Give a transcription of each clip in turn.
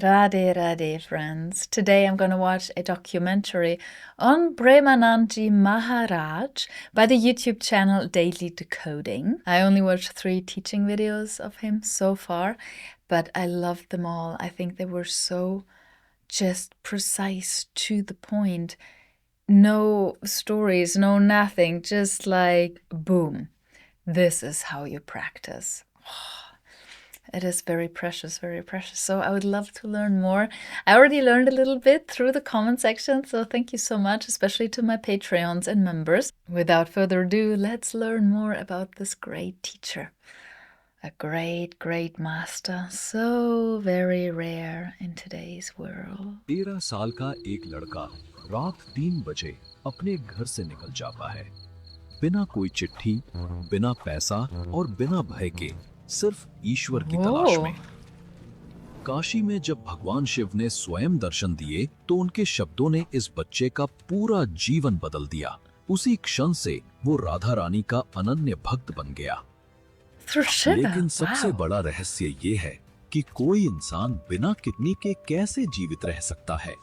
Radhe Radhe, friends. Today I'm going to watch a documentary on Premanandji Maharaj by the YouTube channel Daily Decoding. I only watched 3 teaching videos of him so far, but I loved them all. I think they were so just precise, to the point. No stories, no nothing, just like boom. This is how you practice. It is very precious, very precious. So I would love to learn more. I already learned a little bit through the comment section, so thank you so much, especially to my Patreons and members. Without further ado, let's learn more about this great teacher. A great, great master, so very rare in today's world. 13 साल का एक लड़का रात 3 बजे अपने घर से निकल जाता है, बिना कोई चिट्ठी, बिना पैसा और बिना भय के, सिर्फ ईश्वर की तलाश में। काशी में जब भगवान शिव ने स्वयं दर्शन दिए तो उनके शब्दों ने इस बच्चे का पूरा जीवन बदल दिया। उसी क्षण से वो राधा रानी का अनन्य भक्त बन गया। लेकिन सबसे बड़ा रहस्य ये है कि कोई इंसान बिना किडनी के कैसे जीवित रह सकता है।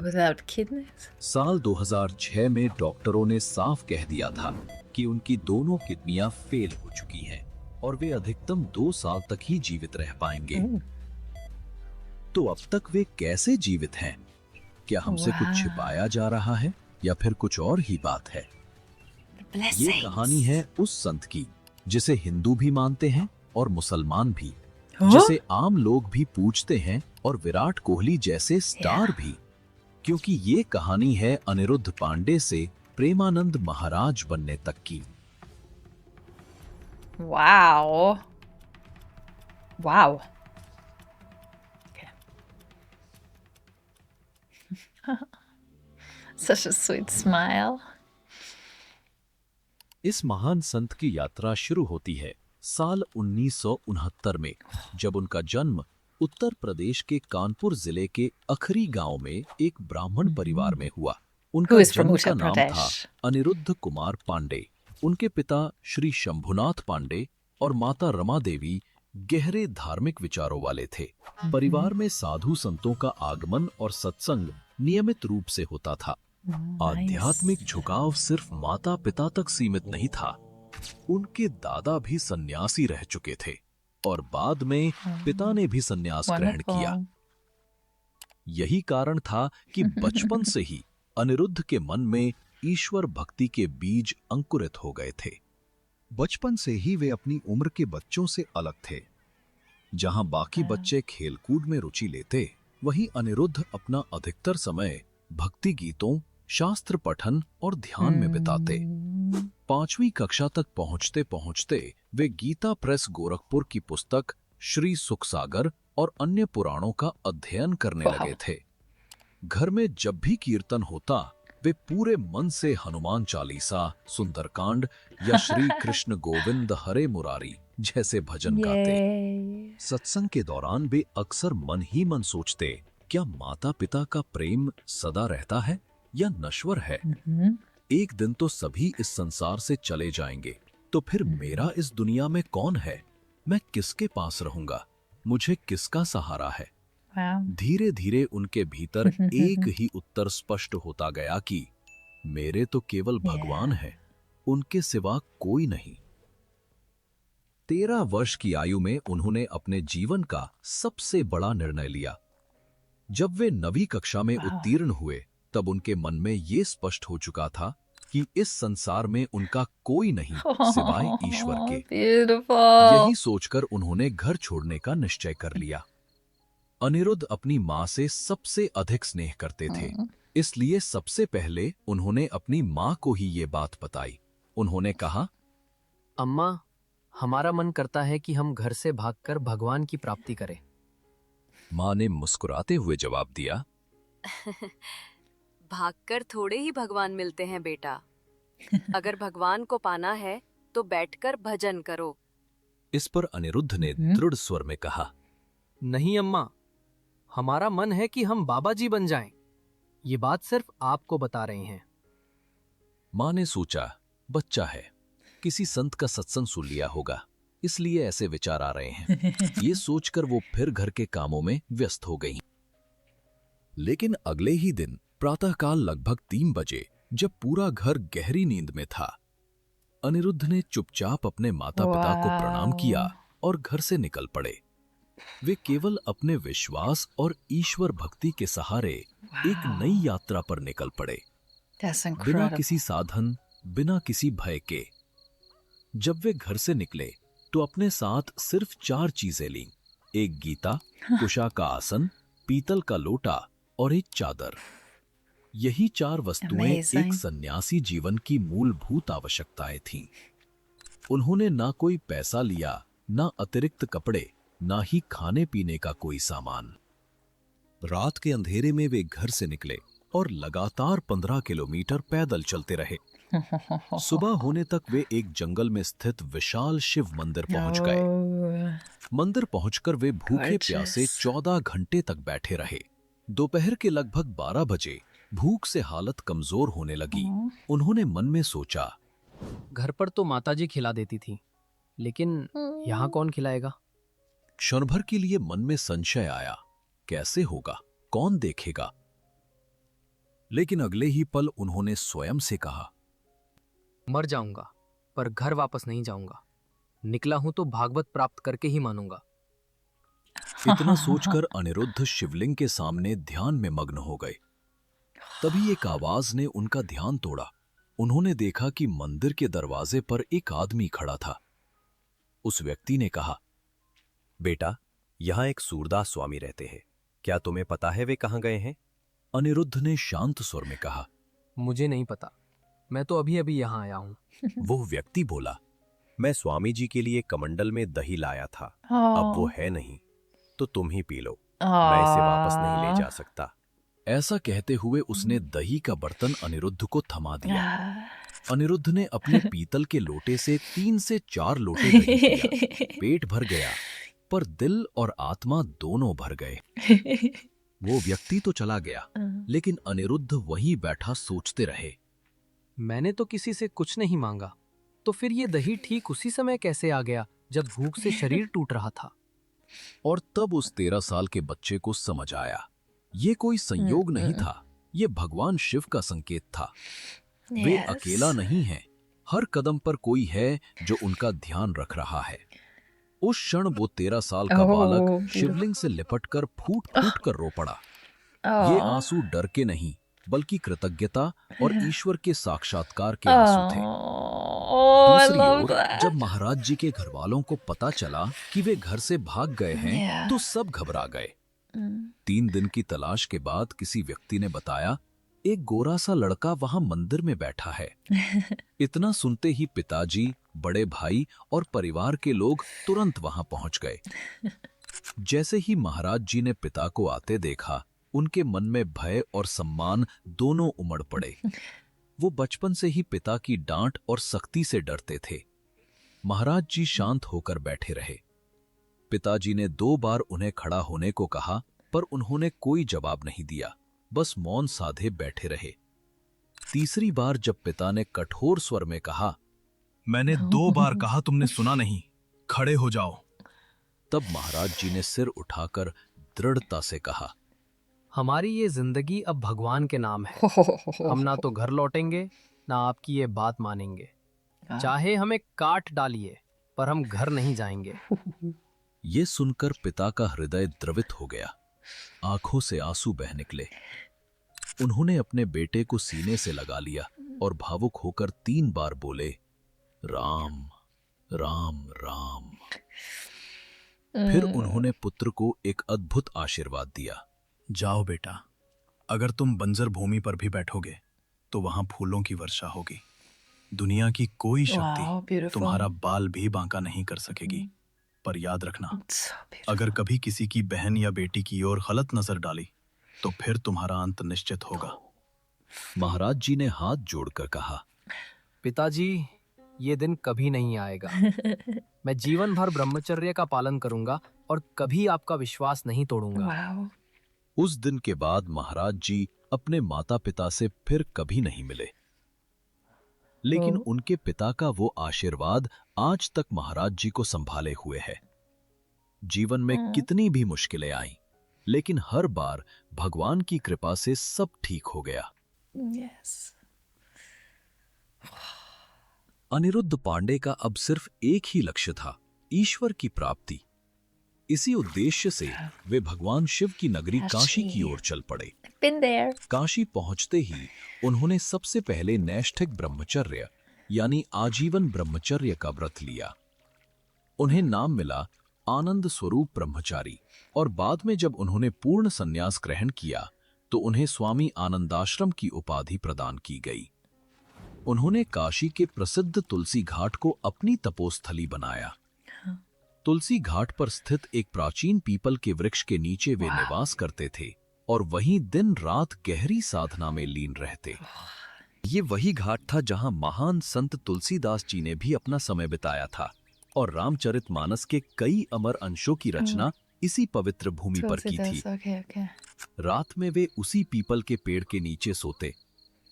Without kidneys? साल 2006 में डॉक्टरों ने साफ कह दिया था कि उनकी दोनों किडनियां फेल हो चुकी हैं और वे अधिकतम 2 साल तक ही जीवित रह पाएंगे। तो अब तक वे कैसे जीवित हैं? क्या हमसे कुछ छिपाया जा रहा है या फिर कुछ और ही बात है? ये कहानी है उस संत की जिसे हिंदू भी मानते हैं और मुसलमान भी, जिसे आम लोग भी पूजते हैं और विराट कोहली जैसे स्टार भी, क्योंकि ये कहानी है अनिरुद्ध पांडे से प्रेमानंद महाराज बनने तक की। Wow. Wow. Okay. Such a sweet smile. इस महान संत की यात्रा शुरू होती है साल 1969 में, जब उनका जन्म उत्तर प्रदेश के कानपुर जिले के अखरी गांव में एक ब्राह्मण परिवार में हुआ। उनका जन्म का नाम था अनिरुद्ध कुमार पांडे। उनके पिता श्री शंभुनाथ पांडे और माता रमा देवी गहरे धार्मिक विचारों वाले थे। परिवार में साधु संतों का आगमन और सत्संग नियमित रूप से होता था। आध्यात्मिक झुकाव सिर्फ माता पिता तक सीमित नहीं था, उनके दादा भी सन्यासी रह चुके थे और बाद में पिता ने भी सन्यास ग्रहण किया। यही कारण था कि बचपन से ही अनिरुद्ध के मन में ईश्वर भक्ति के बीज अंकुरित हो गए थे। बचपन से ही वे अपनी उम्र के बच्चों से अलग थे। जहां बाकी बच्चे खेलकूद में रुचि लेते, वहीं अनिरुद्ध अपना अधिकतर समय भक्ति गीतों, शास्त्र पठन और ध्यान में बिताते। 5वीं कक्षा तक पहुंचते पहुंचते वे गीता प्रेस गोरखपुर की पुस्तक श्री सुखसागर और अन्य पुराणों का अध्ययन करने लगे थे। घर में जब भी कीर्तन होता, वे पूरे मन से हनुमान चालीसा, सुंदरकांड या श्री कृष्ण गोविंद हरे मुरारी जैसे भजन गाते। सत्संग के दौरान वे अक्सर मन ही मन सोचते, क्या माता पिता का प्रेम सदा रहता है या नश्वर है? एक दिन तो सभी इस संसार से चले जाएंगे, तो फिर मेरा इस दुनिया में कौन है? मैं किसके पास रहूंगा? मुझे किसका सहारा है? धीरे धीरे उनके भीतर एक ही उत्तर स्पष्ट होता गया कि मेरे तो केवल भगवान हैं, उनके सिवा कोई नहीं। 13 वर्ष की आयु में उन्होंने अपने जीवन का सबसे बड़ा निर्णय लिया। जब वे 9वीं कक्षा में उत्तीर्ण हुए, तब उनके मन में ये स्पष्ट हो चुका था कि इस संसार में उनका कोई नहीं सिवाय ईश्वर के। यही सोचकर उन्होंने घर छोड़ने का निश्चय कर लिया। अनिरुद्ध अपनी माँ से सबसे अधिक स्नेह करते थे, इसलिए सबसे पहले उन्होंने अपनी माँ को ही ये बात बताई। उन्होंने कहा, अम्मा, हमारा मन करता है कि हम घर से भागकर भगवान की प्राप्ति करें। माँ ने मुस्कुराते हुए जवाब दिया, भागकर थोड़े ही भगवान मिलते हैं बेटा। अगर भगवान को पाना है तो बैठकर भजन करो। इस पर अनिरुद्ध ने दृढ़ स्वर में कहा, नहीं अम्मा, हमारा मन है कि हम बाबा जी बन जाएं। ये बात सिर्फ आपको बता रहे हैं। माँ ने सोचा, बच्चा है, किसी संत का सत्संग सुन लिया होगा, इसलिए ऐसे विचार आ रहे हैं। ये सोचकर वो फिर घर के कामों में व्यस्त हो गईं। लेकिन अगले ही दिन प्रातःकाल लगभग 3 बजे, जब पूरा घर गहरी नींद में था, अनिरुद्ध ने चुपचाप अपने माता पिता को प्रणाम किया और घर से निकल पड़े। वे केवल अपने विश्वास और ईश्वर भक्ति के सहारे एक नई यात्रा पर निकल पड़े, That's बिना incredible. किसी साधन, बिना किसी भय के। जब वे घर से निकले तो अपने साथ सिर्फ 4 चीजें लीं: एक गीता, कुशा का आसन, पीतल का लोटा और एक चादर। यही 4 वस्तुएं Amazing. एक सन्यासी जीवन की मूलभूत आवश्यकताएं थीं। उन्होंने ना कोई पैसा लिया, ना अतिरिक्त कपड़े, ना ही खाने पीने का कोई सामान। रात के अंधेरे में वे घर से निकले और लगातार 15 किलोमीटर पैदल चलते रहे। सुबह होने तक वे एक जंगल में स्थित विशाल शिव मंदिर पहुंच गए। Oh, मंदिर पहुंचकर वे भूखे Gorgeous. प्यासे 14 घंटे तक बैठे रहे। दोपहर के लगभग 12 बजे भूख से हालत कमजोर होने लगी। उन्होंने मन में सोचा, घर पर तो माताजी खिला देती थी, लेकिन यहाँ कौन खिलाएगा? क्षण भर के लिए मन में संशय आया, कैसे होगा, कौन देखेगा? लेकिन अगले ही पल उन्होंने स्वयं से कहा, मर जाऊंगा पर घर वापस नहीं जाऊंगा। निकला हूं तो भागवत प्राप्त करके ही मानूंगा। इतना सोचकर अनिरुद्ध शिवलिंग के सामने ध्यान में मग्न हो गए। तभी एक आवाज ने उनका ध्यान तोड़ा। उन्होंने देखा कि मंदिर के दरवाजे पर एक आदमी खड़ा था। उस व्यक्ति ने कहा, बेटा, यहाँ एक सूरदास स्वामी रहते हैं। क्या तुम्हें पता है वे कहाँ गए हैं? अनिरुद्ध ने शांत स्वर में कहा। मुझे नहीं पता, मैं तो अभी अभी यहाँ आया हूँ। वो व्यक्ति बोला, मैं स्वामी जी के लिए कमंडल में दही लाया था। अब वो है नहीं, तो तुम ही पी लो। मैं इसे वापस नहीं ले जा सकता। ऐसा कहते हुए उसने दही का बर्तन अनिरुद्ध को थमा दिया। अनिरुद्ध ने अपने पीतल के लोटे से 3 से 4 लोटे दही पिया। पेट भर गया, पर दिल और आत्मा दोनों भर गए। वो व्यक्ति तो चला गया, लेकिन अनिरुद्ध वहीं बैठा सोचते रहे। मैंने तो किसी से कुछ नहीं मांगा, तो फिर ये दही ठीक उसी समय कैसे आ गया जब भूख से शरीर टूट रहा था? और तब उस 13 साल के बच्चे को समझ आया, ये कोई संयोग नहीं था, ये भगवान शिव का संकेत था। वे Yes. अकेला नहीं है, हर कदम पर कोई है जो उनका ध्यान रख रहा है। उस क्षण वो 13 साल का Oh, बालक beautiful. शिवलिंग से लिपटकर फूट फूट कर रो पड़ा। ये Oh. आंसू डर के नहीं, बल्कि कृतज्ञता और ईश्वर के साक्षात्कार के आंसू थे। Oh, I दूसरी love ओर that. जब महाराज जी के घर वालों को पता चला कि वे घर से भाग गए हैं, Yeah. तो सब घबरा गए। 3 दिन की तलाश के बाद किसी व्यक्ति ने बताया, एक गोरा सा लड़का वहां मंदिर में बैठा है। इतना सुनते ही पिताजी, बड़े भाई और परिवार के लोग तुरंत वहां पहुंच गए। जैसे ही महाराज जी ने पिता को आते देखा, उनके मन में भय और सम्मान दोनों उमड़ पड़े। वो बचपन से ही पिता की डांट और सख्ती से डरते थे। महाराज जी शांत होकर बैठे रहे। पिताजी ने 2 बार उन्हें खड़ा होने को कहा, पर उन्होंने कोई जवाब नहीं दिया, बस मौन साधे बैठे रहे। तीसरी बार जब पिता ने कठोर स्वर में कहा, मैंने 2 बार कहा, तुमने सुना नहीं, खड़े हो जाओ। तब महाराज जी ने सिर उठाकर दृढ़ता से कहा, हमारी ये जिंदगी अब भगवान के नाम है। हम ना तो घर लौटेंगे, ना आपकी ये बात मानेंगे। चाहे हमें काट डालिए, पर हम घर नहीं जाएंगे। ये सुनकर पिता का हृदय द्रवित हो गया। आंखों से आंसू बह निकले। उन्होंने अपने बेटे को सीने से लगा लिया और भावुक होकर 3 बार बोले, राम राम राम। फिर उन्होंने पुत्र को एक अद्भुत आशीर्वाद दिया। जाओ बेटा, अगर तुम बंजर भूमि पर भी बैठोगे तो वहां फूलों की वर्षा होगी। दुनिया की कोई Wow, शक्ति beautiful. तुम्हारा बाल भी बांका नहीं कर सकेगी। पर याद रखना, So beautiful. अगर कभी किसी की बहन या बेटी की ओर गलत नजर डाली तो फिर तुम्हारा अंत निश्चित होगा। महाराज जी ने हाथ जोड़कर कहा, पिताजी, ये दिन कभी नहीं आएगा। मैं जीवन भर ब्रह्मचर्य का पालन करूंगा और कभी आपका विश्वास नहीं तोड़ूंगा। Wow. उस दिन के बाद महाराज जी अपने माता पिता से फिर कभी नहीं मिले। लेकिन उनके पिता का वो आशीर्वाद आज तक महाराज जी को संभाले हुए है। जीवन में कितनी भी मुश्किलें आईं, लेकिन हर बार भगवान की कृपा से सब ठीक हो गया। Yes. अनिरुद्ध पांडे का अब सिर्फ एक ही लक्ष्य था, ईश्वर की प्राप्ति। इसी उद्देश्य से वे भगवान शिव की नगरी काशी की ओर चल पड़े। Been there. काशी पहुंचते ही उन्होंने सबसे पहले नैष्ठिक ब्रह्मचर्य यानी आजीवन ब्रह्मचर्य का व्रत लिया। उन्हें नाम मिला आनंद स्वरूप ब्रह्मचारी, और बाद में जब उन्होंने पूर्ण संन्यास ग्रहण किया तो उन्हें स्वामी आनंदाश्रम की उपाधि प्रदान की गई। उन्होंने काशी के प्रसिद्ध तुलसी घाट को अपनी तपोस्थली बनाया। तुलसी घाट पर स्थित एक प्राचीन पीपल के वृक्ष के नीचे वे निवास करते थे और वहीं दिन रात गहरी साधना में लीन रहते। ये वही घाट था जहां महान संत तुलसीदास जी ने भी अपना समय बिताया था, और रामचरितमानस के कई अमर अंशों की रचना इसी पवित्र भूमि पर की थी। Okay. रात में वे उसी पीपल के पेड़ के नीचे सोते।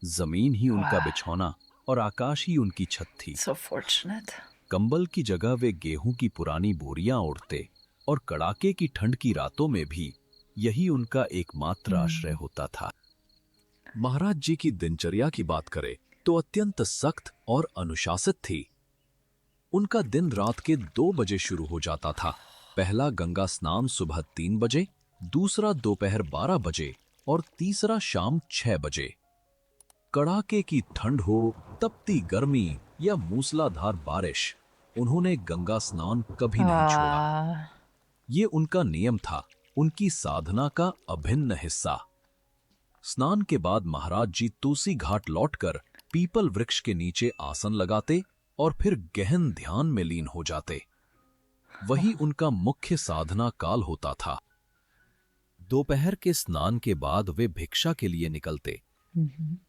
जमीन ही उनका बिछौना और आकाश ही उनकी छत थी। So fortunate. कंबल की जगह वे गेहूं की पुरानी बोरियां ओढ़ते, और कड़ाके की ठंड की रातों में भी यही उनका एकमात्र आश्रय होता था। महाराज जी की दिनचर्या की बात करें तो अत्यंत सख्त और अनुशासित थी। उनका दिन रात के 2 बजे शुरू हो जाता था। पहला गंगा स्नान सुबह 3 बजे, दूसरा दोपहर 12 बजे और तीसरा शाम 6 बजे। कड़ाके की ठंड हो, तपती गर्मी या मूसलाधार बारिश, उन्होंने गंगा स्नान कभी नहीं छोड़ा। ये उनका नियम था, उनकी साधना का अभिन्न हिस्सा। स्नान के बाद महाराज जी तुलसी घाट लौटकर पीपल वृक्ष के नीचे आसन लगाते और फिर गहन ध्यान में लीन हो जाते। वही उनका मुख्य साधना काल होता था। दोपहर के स्नान के बाद वे भिक्षा के लिए निकलते,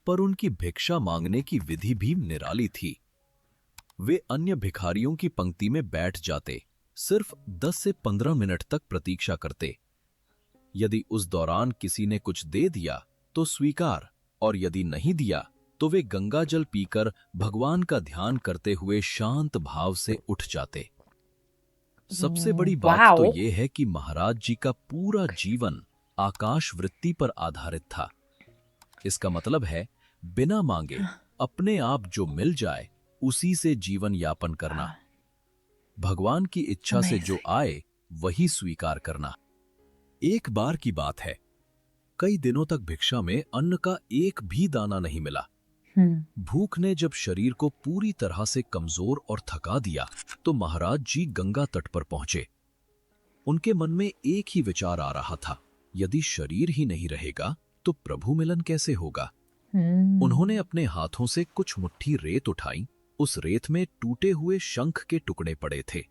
पर उनकी भिक्षा मांगने की विधि भी निराली थी। वे अन्य भिखारियों की पंक्ति में बैठ जाते, सिर्फ 10 से 15 मिनट तक प्रतीक्षा करते। यदि उस दौरान किसी ने कुछ दे दिया तो स्वीकार, और यदि नहीं दिया तो वे गंगा जल पीकर भगवान का ध्यान करते हुए शांत भाव से उठ जाते। सबसे बड़ी बात तो यह है कि महाराज जी का पूरा जीवन आकाश वृत्ति पर आधारित था। इसका मतलब है बिना मांगे अपने आप जो मिल जाए उसी से जीवन यापन करना। भगवान की इच्छा से जो आए वही स्वीकार करना। एक बार की बात है, कई दिनों तक भिक्षा में अन्न का एक भी दाना नहीं मिला। भूख ने जब शरीर को पूरी तरह से कमजोर और थका दिया तो महाराज जी गंगा तट पर पहुंचे। उनके मन में एक ही विचार आ रहा था, यदि शरीर ही नहीं रहेगा तो प्रभु मिलन कैसे होगा। उन्होंने अपने हाथों से कुछ मुट्ठी रेत उठाई। उस रेत में टूटे हुए शंख के टुकड़े पड़े थे।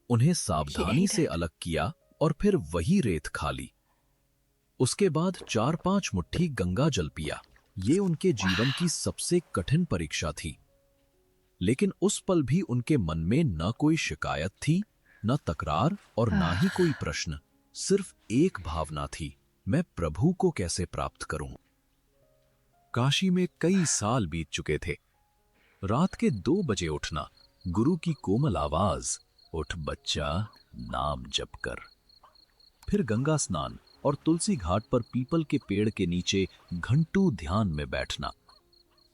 उन्हें सावधानी से अलग किया और फिर वही रेत खा ली। उसके बाद 4-5 मुट्ठी गंगा जल पिया। ये उनके जीवन की सबसे कठिन परीक्षा थी, लेकिन उस पल भी उनके मन में न कोई शिकायत थी, न तकरार और न ही कोई प्रश्न। सिर्फ एक भावना थी, मैं प्रभु को कैसे प्राप्त करूं। काशी में कई साल बीत चुके थे। रात के 2 बजे उठना, गुरु की कोमल आवाज, उठ बच्चा नाम जप कर। फिर गंगा स्नान और तुलसी घाट पर पीपल के पेड़ के नीचे घंटों ध्यान में बैठना।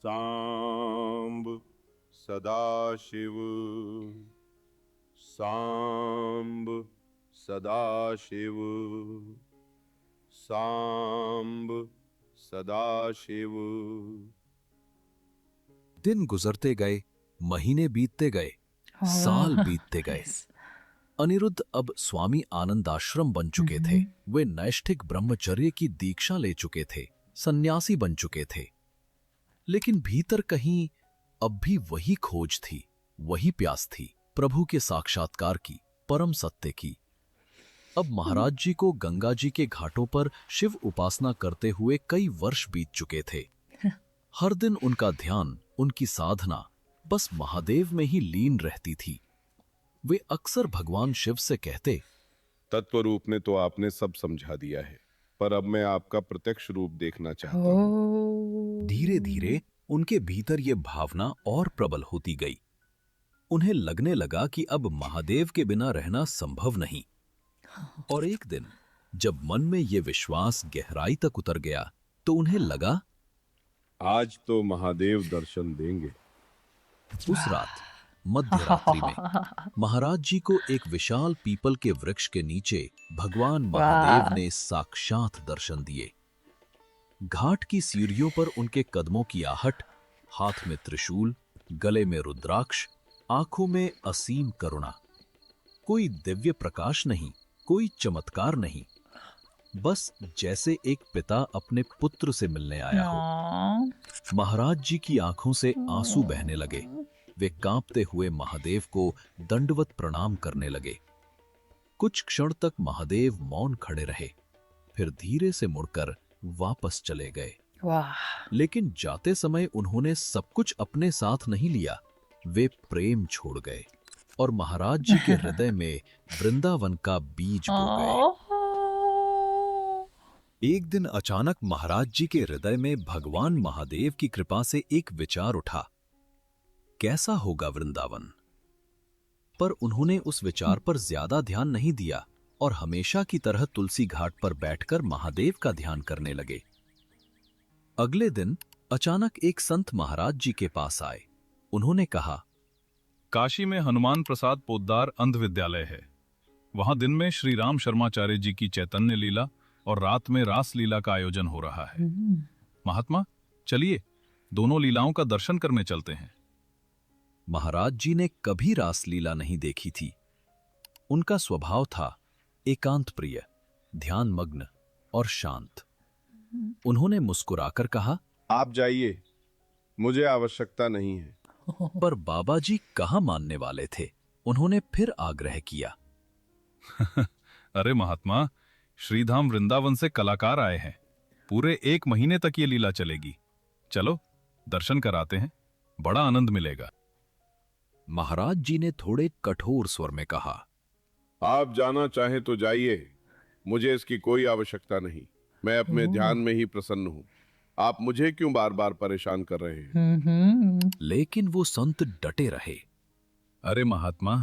सांब सदाशिव, सांब सदाशिव, सांब सदाशिव। दिन गुजरते गए, महीने बीतते गए, साल बीतते गए। अनिरुद्ध अब स्वामी आनंदाश्रम बन चुके थे। वे नैष्ठिक ब्रह्मचर्य की दीक्षा ले चुके थे, सन्यासी बन चुके थे। लेकिन भीतर कहीं अब भी वही खोज थी, वही प्यास थी, प्रभु के साक्षात्कार की, परम सत्य की। अब महाराज जी को गंगा जी के घाटों पर शिव उपासना करते हुए कई वर्ष बीत चुके थे। हर दिन उनका ध्यान, उनकी साधना बस महादेव में ही लीन रहती थी। वे अक्सर भगवान शिव से कहते, तत्व रूप में तो आपने सब समझा दिया है, पर अब मैं आपका प्रत्यक्ष रूप देखना चाहता हूँ। धीरे धीरे उनके भीतर ये भावना और प्रबल होती गई। उन्हें लगने लगा कि अब महादेव के बिना रहना संभव नहीं। और एक दिन जब मन में ये विश्वास गहराई तक उतर गया तो उन्हें लगा आज तो महादेव दर्शन देंगे। उस रात मध्य रात्रि में महाराज जी को एक विशाल पीपल के वृक्ष के नीचे भगवान महादेव ने साक्षात दर्शन दिए। घाट की सीढ़ियों पर उनके कदमों की आहट, हाथ में त्रिशूल, गले में रुद्राक्ष, आंखों में असीम करुणा। कोई दिव्य प्रकाश नहीं, कोई चमत्कार नहीं, बस जैसे एक पिता अपने पुत्र से मिलने आया हो। महाराज जी की आंखों से आंसू बहने लगे। वे कांपते हुए महादेव को दंडवत प्रणाम करने लगे। कुछ क्षण तक महादेव मौन खड़े रहे, फिर धीरे से मुड़कर वापस चले गए। लेकिन जाते समय उन्होंने सब कुछ अपने साथ नहीं लिया। वे प्रेम छोड़ गए और महाराज जी के हृदय में वृंदावन का बीज बो गए। एक दिन अचानक महाराज जी के हृदय में भगवान महादेव की कृपा से एक विचार उठा, कैसा होगा वृंदावन? पर उन्होंने उस विचार पर ज्यादा ध्यान नहीं दिया और हमेशा की तरह तुलसी घाट पर बैठकर महादेव का ध्यान करने लगे। अगले दिन अचानक एक संत महाराज जी के पास आए। उन्होंने कहा, काशी में हनुमान प्रसाद पोद्दार अंध विद्यालय है। वहां दिन में श्री राम शर्माचार्य जी की चैतन्य लीला और रात में रास लीला का आयोजन हो रहा है। महात्मा, चलिए दोनों लीलाओं का दर्शन करने चलते हैं। महाराज जी ने कभी रास लीला नहीं देखी थी। उनका स्वभाव था एकांत प्रिय, ध्यान मग्न और शांत। उन्होंने मुस्कुराकर कहा, आप जाइए, मुझे आवश्यकता नहीं है। पर बाबा जी कहाँ मानने वाले थे। उन्होंने फिर आग्रह किया, अरे महात्मा, श्रीधाम वृंदावन से कलाकार आए हैं। पूरे 1 महीने तक ये लीला चलेगी। चलो दर्शन कराते हैं, बड़ा आनंद मिलेगा। महाराज जी ने थोड़े कठोर स्वर में कहा, आप जाना चाहें तो जाइए, मुझे इसकी कोई आवश्यकता नहीं। मैं अपने ध्यान में ही प्रसन्न हूं। आप मुझे क्यों बार बार परेशान कर रहे हैं? लेकिन वो संत डटे रहे। अरे महात्मा,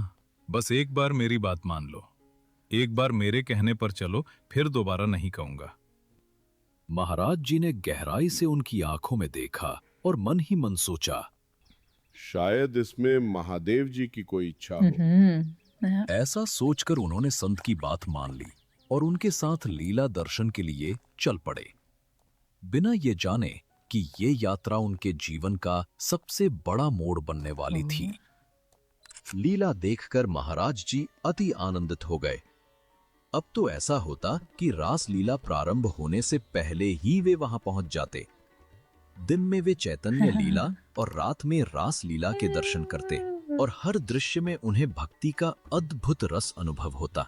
बस एक बार मेरी बात मान लो। एक बार मेरे कहने पर चलो, फिर दोबारा नहीं कहूंगा। महाराज जी ने गहराई से उनकी आंखों में देखा और मन ही मन सोचा, शायद इसमें महादेव जी की कोई इच्छा हो। ऐसा सोचकर उन्होंने संत की बात मान ली और उनके साथ लीला दर्शन के लिए चल पड़े, बिना ये जाने कि ये यात्रा उनके जीवन का सबसे बड़ा मोड़ बनने वाली थी। लीला देखकर महाराज जी अति आनंदित हो गए। अब तो ऐसा होता कि रास लीला प्रारंभ होने से पहले ही वे वहां पहुंच जाते। दिन में वे चैतन्य लीला और रात में रास लीला के दर्शन करते और हर दृश्य में उन्हें भक्ति का अद्भुत रस अनुभव होता।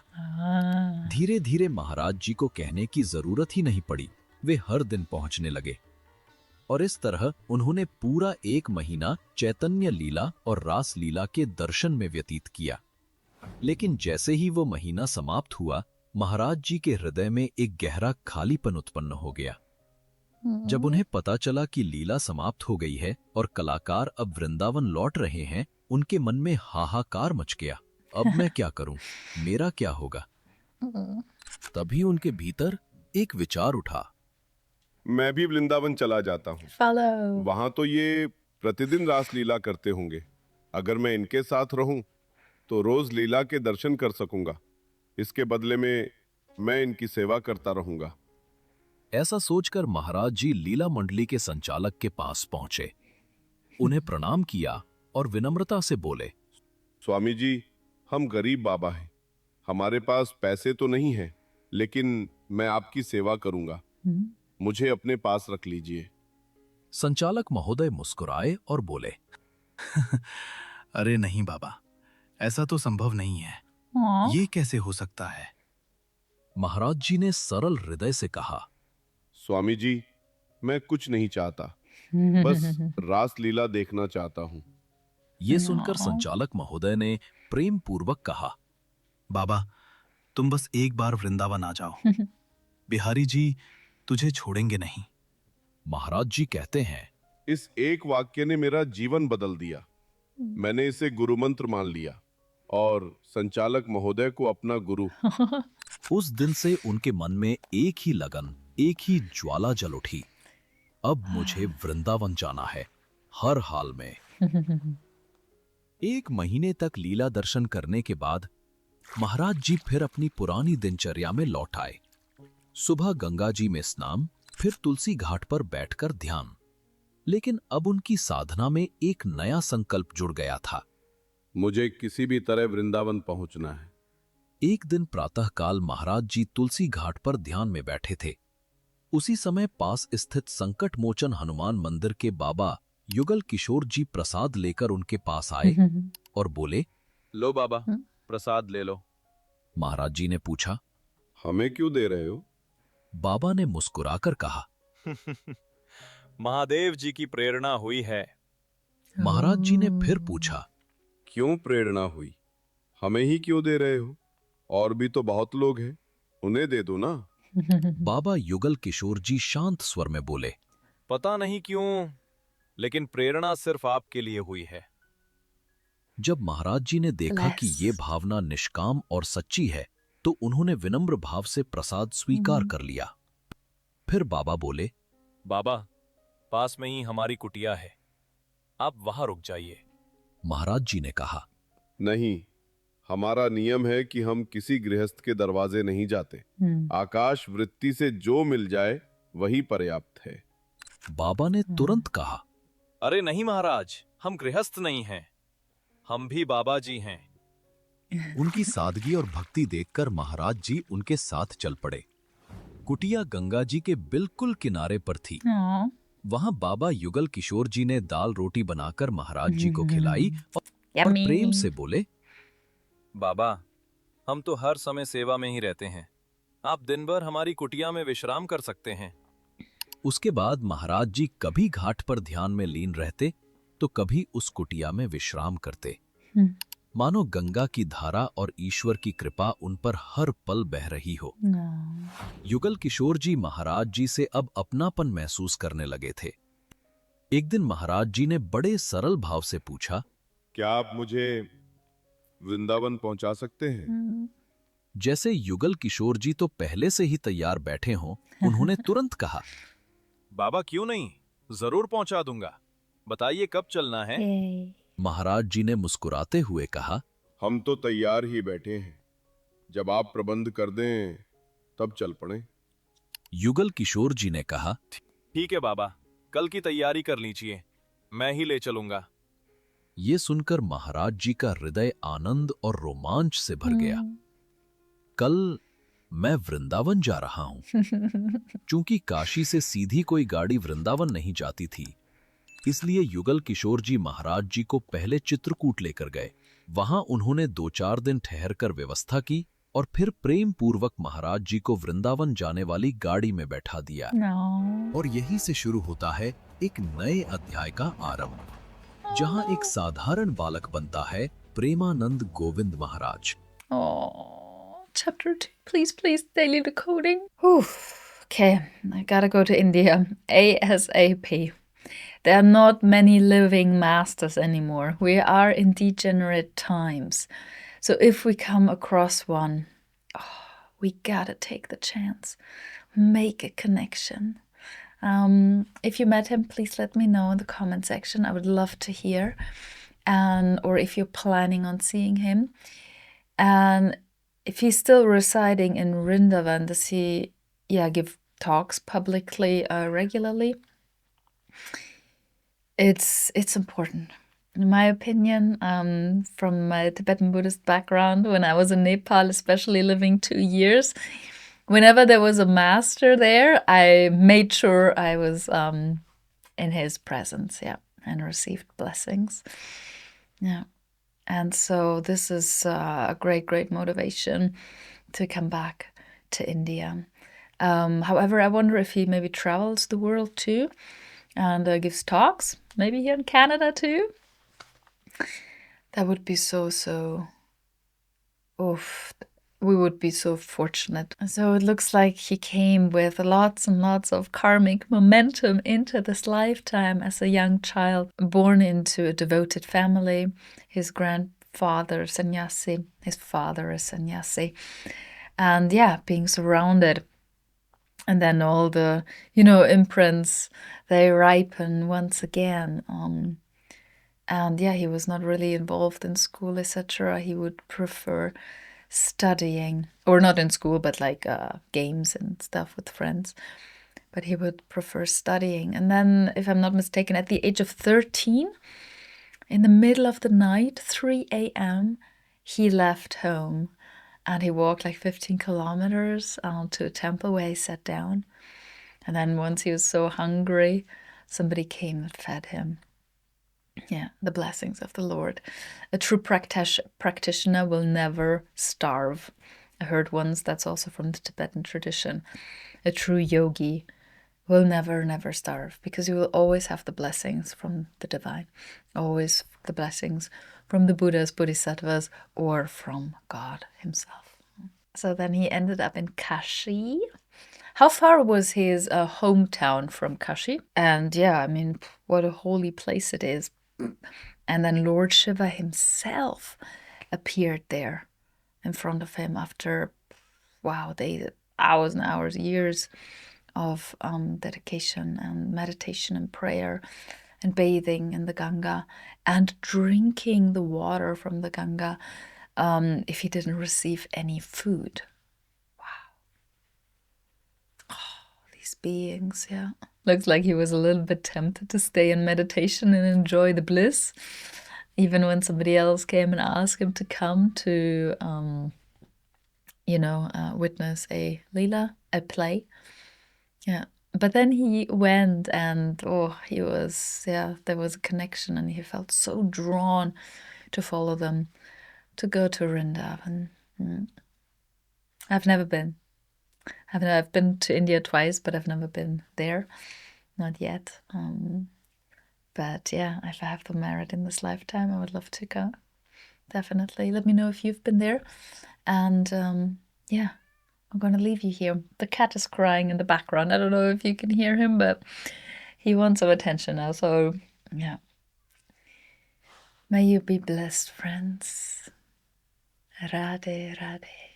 धीरे धीरे महाराज जी को कहने की जरूरत ही नहीं पड़ी, वे हर दिन पहुंचने लगे और इस तरह उन्होंने पूरा 1 महीना चैतन्य लीला और रास लीला के दर्शन में व्यतीत किया। लेकिन जैसे ही वो महीना समाप्त हुआ, महाराज जी के हृदय में एक गहरा खालीपन उत्पन्न हो गया। जब उन्हें पता चला कि लीला समाप्त हो गई है और कलाकार अब वृंदावन लौट रहे हैं, उनके मन में हाहाकार मच गया। अब मैं क्या करूं? मेरा क्या होगा? तभी उनके भीतर एक विचार उठा, मैं भी वृंदावन चला जाता हूँ। वहां तो ये प्रतिदिन रास लीला करते होंगे। अगर मैं इनके साथ रहूं तो रोज लीला के दर्शन कर सकूंगा। इसके बदले में मैं इनकी सेवा करता रहूंगा। ऐसा सोचकर महाराज जी लीला मंडली के संचालक के पास पहुंचे, उन्हें प्रणाम किया और विनम्रता से बोले, स्वामी जी, हम गरीब बाबा हैं। हमारे पास पैसे तो नहीं हैं, लेकिन मैं आपकी सेवा करूंगा। मुझे अपने पास रख लीजिए। संचालक महोदय मुस्कुराए और बोले, अरे नहीं बाबा, ऐसा तो संभव नहीं है। ये कैसे हो सकता है? महाराज जी ने सरल हृदय से कहा, स्वामी जी, मैं कुछ नहीं चाहता, बस रास लीला देखना चाहता हूँ। ये सुनकर संचालक महोदय ने प्रेम पूर्वक कहा, बाबा, तुम बस एक बार वृंदावन आ जाओ। बिहारी जी तुझे छोड़ेंगे नहीं। महाराज जी कहते हैं, इस एक वाक्य ने मेरा जीवन बदल दिया। मैंने इसे गुरु मंत्र मान लिया और संचालक महोदय को अपना गुरु उस दिन से उनके मन में एक ही लगन, एक ही ज्वाला जल उठी। अब मुझे वृंदावन जाना है, हर हाल में। 1 महीने तक लीला दर्शन करने के बाद महाराज जी फिर अपनी पुरानी दिनचर्या में लौट आए। सुबह गंगा जी में स्नान, फिर तुलसी घाट पर बैठकर ध्यान। लेकिन अब उनकी साधना में एक नया संकल्प जुड़ गया था। मुझे किसी भी तरह वृंदावन पहुंचना है। एक दिन प्रातःकाल महाराज जी तुलसी घाट पर ध्यान में बैठे थे। उसी समय पास स्थित संकट मोचन हनुमान मंदिर के बाबा युगल किशोर जी प्रसाद लेकर उनके पास आए और बोले, लो बाबा, प्रसाद ले लो। महाराज जी ने पूछा, हमें क्यों दे रहे हो? बाबा ने मुस्कुराकर कहा, महादेव जी की प्रेरणा हुई है। महाराज जी ने फिर पूछा, क्यों प्रेरणा हुई? हमें ही क्यों दे रहे हो? और भी तो बहुत लोग हैं, उन्हें दे दो ना। बाबा युगल किशोर जी शांत स्वर में बोले, पता नहीं क्यों, लेकिन प्रेरणा सिर्फ आपके लिए हुई है। जब महाराज जी ने देखा कि ये भावना निष्काम और सच्ची है, तो उन्होंने विनम्र भाव से प्रसाद स्वीकार कर लिया। फिर बाबा बोले, बाबा, पास में ही हमारी कुटिया है, आप वहां रुक जाइए। महाराज जी ने कहा, नहीं, हमारा नियम है कि हम किसी गृहस्थ के दरवाजे नहीं जाते। आकाश वृत्ति से जो मिल जाए वही पर्याप्त है। बाबा ने तुरंत कहा, अरे नहीं महाराज, हम गृहस्थ नहीं हैं, हम भी बाबा जी हैं। उनकी सादगी और भक्ति देखकर महाराज जी उनके साथ चल पड़े। कुटिया गंगा जी के बिल्कुल किनारे पर थी। वहां बाबा युगल किशोर जी ने दाल रोटी बनाकर महाराज जी को खिलाई और प्रेम से बोले, बाबा, हम तो हर समय सेवा में ही रहते हैं, आप दिन भर हमारी कुटिया में विश्राम कर सकते हैं। उसके बाद महाराज जी कभी घाट पर ध्यान में लीन रहते तो कभी उस कुटिया में विश्राम करते। मानो गंगा की धारा और ईश्वर की कृपा उन पर हर पल बह रही हो। युगल किशोर जी महाराज जी से अब अपनापन महसूस करने लगे थे। एक दिन महाराज जी ने बड़े सरल भाव से पूछा, क्या आप मुझे वृंदावन पहुंचा सकते हैं? जैसे युगल किशोर जी तो पहले से ही तैयार बैठे हों, उन्होंने तुरंत कहा, बाबा क्यों नहीं, जरूर पहुंचा दूंगा, बताइए कब चलना है। महाराज जी ने मुस्कुराते हुए कहा, हम तो तैयार ही बैठे हैं, जब आप प्रबंध कर दें तब चल पड़े। युगल किशोर जी ने कहा, ठीक है बाबा, कल की तैयारी कर लीजिए, मैं ही ले चलूंगा। ये सुनकर महाराज जी का हृदय आनंद और रोमांच से भर गया। कल मैं वृंदावन जा रहा हूं। चूंकि काशी से सीधी कोई गाड़ी वृंदावन नहीं जाती थी, इसलिए युगल किशोर जी महाराज जी को पहले चित्रकूट लेकर गए। वहां उन्होंने 2-4 दिन ठहरकर व्यवस्था की और फिर प्रेम पूर्वक महाराज जी को वृंदावन जाने वाली गाड़ी में बैठा दिया। और यहीं से शुरू होता है एक नए अध्याय का आरंभ, जहां एक साधारण बालक बनता है प्रेमानंद गोविंद महाराज। Chapter 2, please, daily decoding. Okay, I gotta go to India ASAP. There are not many living masters anymore. We are in degenerate times. So if we come across one, we gotta take the chance. Make a connection. If you met him, please let me know in the comment section. I would love to hear. Or if you're planning on seeing him. And if he's still residing in Vrindavan, does he give talks publicly regularly? It's important. In my opinion, from my Tibetan Buddhist background, when I was in Nepal, especially living 2 years, whenever there was a master there, I made sure I was in his presence, and received blessings. And so this is a great motivation to come back to India. However, I wonder if he maybe travels the world too and gives talks, maybe here in Canada too. That would be so we would be so fortunate. So it looks like he came with lots and lots of karmic momentum into this lifetime as a young child, born into a devoted family. His grandfather sannyasi, his father is sannyasi, And yeah, being surrounded. And then all the, imprints, they ripen once again. And yeah, he was not really involved in school, etc. He would prefer studying, or not in school, but like games and stuff with friends. But he would prefer studying. And then, if I'm not mistaken, at the age of 13, in the middle of the night, 3 a.m., he left home. And he walked like 15 kilometers to a temple where he sat down. And then once he was so hungry, somebody came and fed him. Yeah, the blessings of the Lord. A true practitioner will never starve. I heard once that's also from the Tibetan tradition. A true yogi will never starve, because you will always have the blessings from the divine. Always the blessings from the Buddhas, Bodhisattvas, or from God himself. So then he ended up in Kashi. How far was his hometown from Kashi? And yeah, I mean, what a holy place it is. And then Lord Shiva himself appeared there in front of him after, hours and hours, years of dedication and meditation and prayer and bathing in the Ganga and drinking the water from the Ganga if he didn't receive any food. Wow. Oh, these beings, yeah. Looks like he was a little bit tempted to stay in meditation and enjoy the bliss, even when somebody else came and asked him to come to, witness a lila, a play. Yeah. But then he went and, there was a connection, and he felt so drawn to follow them, to go to Vrindavan. I've never been. I've been to India twice, but I've never been there. Not yet. But yeah, if I have the merit in this lifetime, I would love to go. Definitely. Let me know if you've been there. And yeah, I'm going to leave you here. The cat is crying in the background. I don't know if you can hear him, but he wants some attention now. So yeah. May you be blessed, friends. Radhe, Radhe.